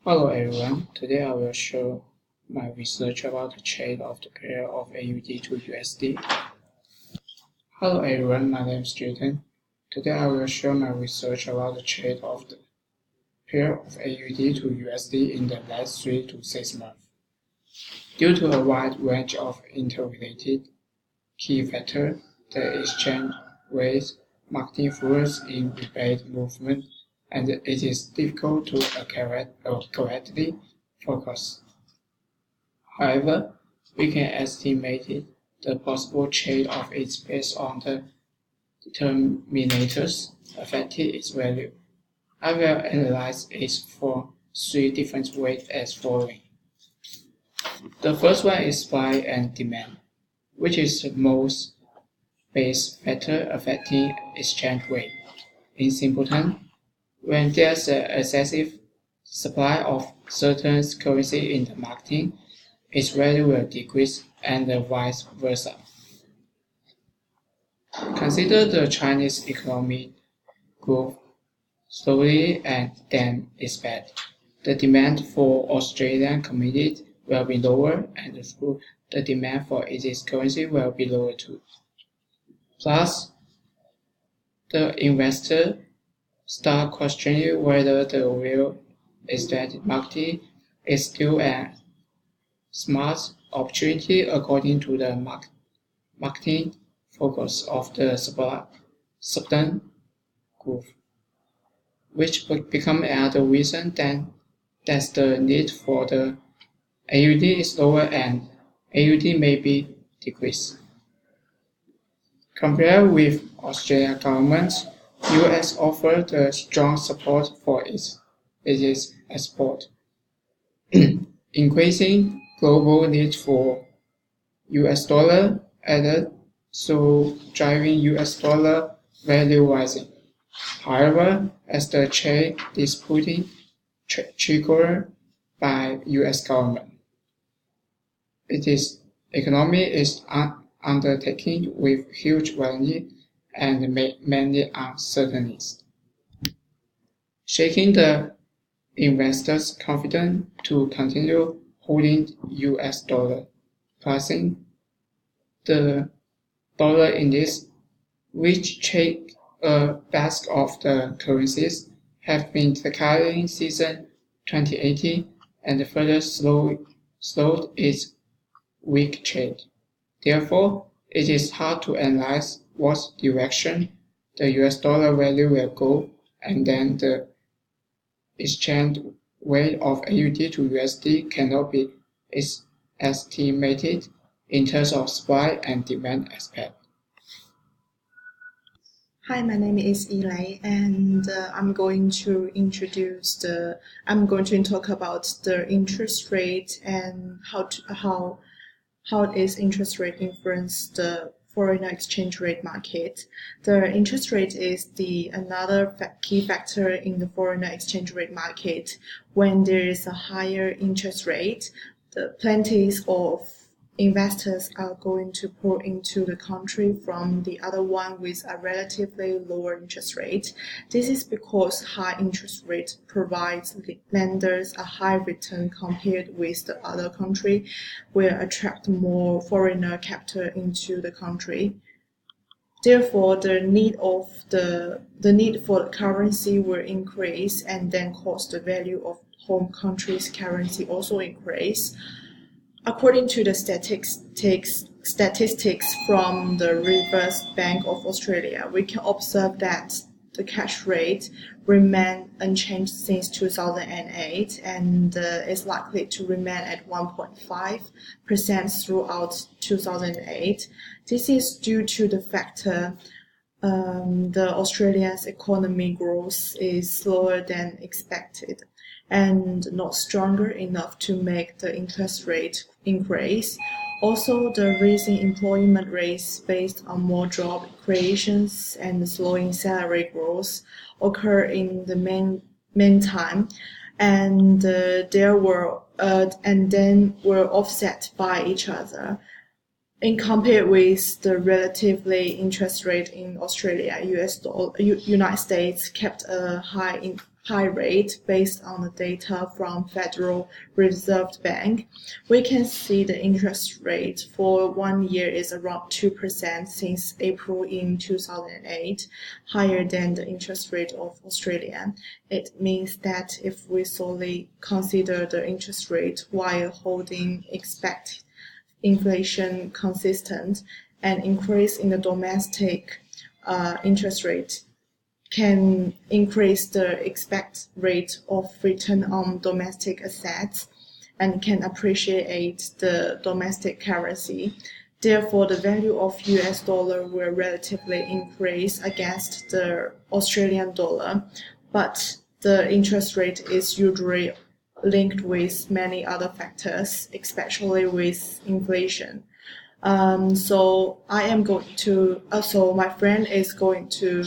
Hello everyone, today I will show my research about the trade of the pair of AUD to USD. Hello everyone, my name is Jaden. Today I will show my research about the trade of the pair of AUD to USD in the last 3 to 6 months. Due to a wide range of interrelated key factors, the exchange rate market influence in rebate movement, and it is difficult to correctly focus. However, we can estimate the possible trade of it based on the determinants affecting its value. I will analyze it for 3 different ways as following. The first one is supply and demand, which is the most base factor affecting exchange rate. In simple terms, when there's an excessive supply of certain currency in the market, its value will decrease and vice versa. Consider the Chinese economy grow slowly and then expand. The demand for Australian commodities will be lower, and the demand for its currency will be lower too. Plus, the investor start questioning whether the real estate market is still a smart opportunity according to the marketing focus of the Southern Group, which become another reason that the need for the AUD is lower and AUD may be decreased. Compared with Australian government, US offered the strong support for its export, increasing global need for US dollar added, so driving US dollar value rising. However, as the trade disputing triggered by US government, its economy is undertaken with huge value and many uncertainties, shaking the investors' confidence to continue holding US dollar, causing the dollar index, which trade a basket of the currencies, have been declining since 2018 and further slowed its weak trade. Therefore, it is hard to analyze what direction the US dollar value will go, and then the exchange rate of AUD to USD cannot be estimated in terms of supply and demand aspect. Hi, my name is Ilay, and I'm going to talk about the interest rate and how is interest rate influence the foreign exchange rate market. The interest rate is another key factor in the foreign exchange rate market. When there is a higher interest rate, the plenty of investors are going to pour into the country from the other one with a relatively lower interest rate. This is because high interest rate provides lenders a high return compared with the other country, will attract more foreigner capital into the country. Therefore, the need for the currency will increase, and then cause the value of home country's currency also increase. According to the statistics from the Reserve Bank of Australia, we can observe that the cash rate remained unchanged since 2008 and is likely to remain at 1.5% throughout 2008. This is due to the factor the Australia's economy growth is slower than expected and not stronger enough to make the interest rate increase. Also, the rising employment rates based on more job creations and slowing salary growth occur in the meantime, and then were offset by each other. In compared with the relatively interest rate in Australia, United States kept a high rate based on the data from Federal Reserve Bank. We can see the interest rate for 1 year is around 2% since April in 2008, higher than the interest rate of Australia. It means that if we solely consider the interest rate while holding expected inflation consistent, an increase in the domestic interest rate can increase the expected rate of return on domestic assets and can appreciate the domestic currency. Therefore, the value of US dollar will relatively increase against the Australian dollar, but the interest rate is usually linked with many other factors, especially with inflation. So my friend is going to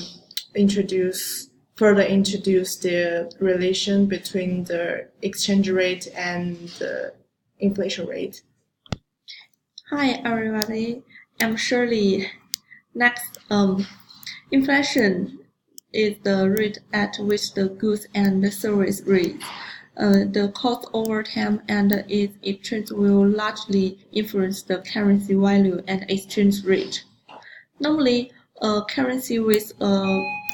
further introduce the relation between the exchange rate and the inflation rate. Hi everybody, I'm Shirley. Next, inflation is the rate at which the goods and the service rates. The cost over time and its exchange will largely influence the currency value and exchange rate. Normally, a currency with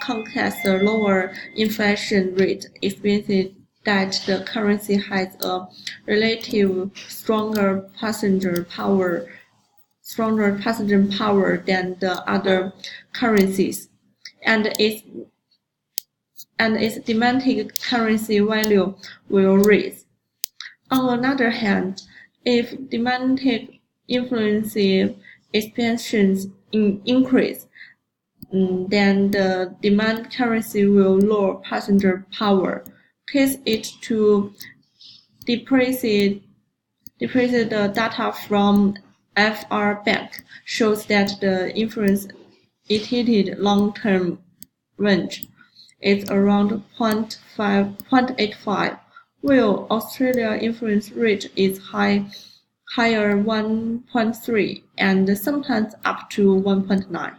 contains a lower inflation rate explains that the currency has a relative stronger passenger power than the other currencies, and its domestic currency value will rise. On another hand, if domestic influence expansions increase, then the demand currency will lower passenger power, cause it to depreciate. The data from FR Bank shows that the influence estimated long-term range is around 0.85, while Australia influence rate is higher 1.3 and sometimes up to 1.9.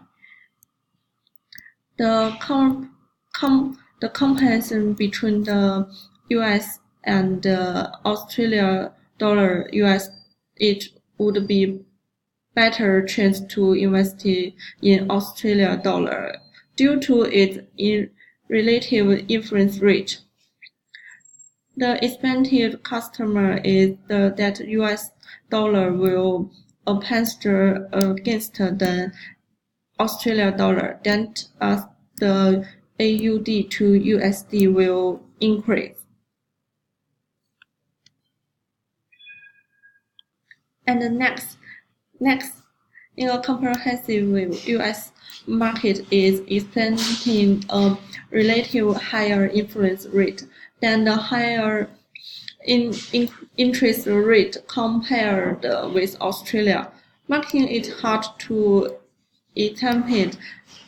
The comparison between the US and the Australia dollar US, it would be better chance to invest in Australia dollar due to its relative influence rate. The expected customer is that US dollar will appreciate against the Australia dollar, then the AUD to USD will increase. And next, in a comprehensive view, US market is experiencing a relative higher influence rate than the higher interest rate compared with Australia, making it hard to estimate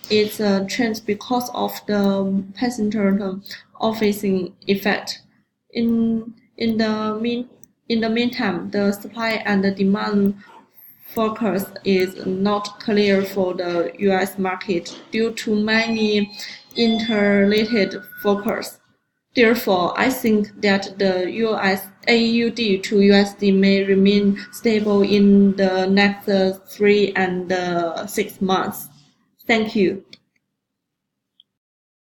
its trends because of the passenger offsetting effect. In the meantime, the supply and the demand focus is not clear for the US market due to many interrelated factors. Therefore, I think that the US AUD to USD may remain stable in the next 3 and 6 months. Thank you.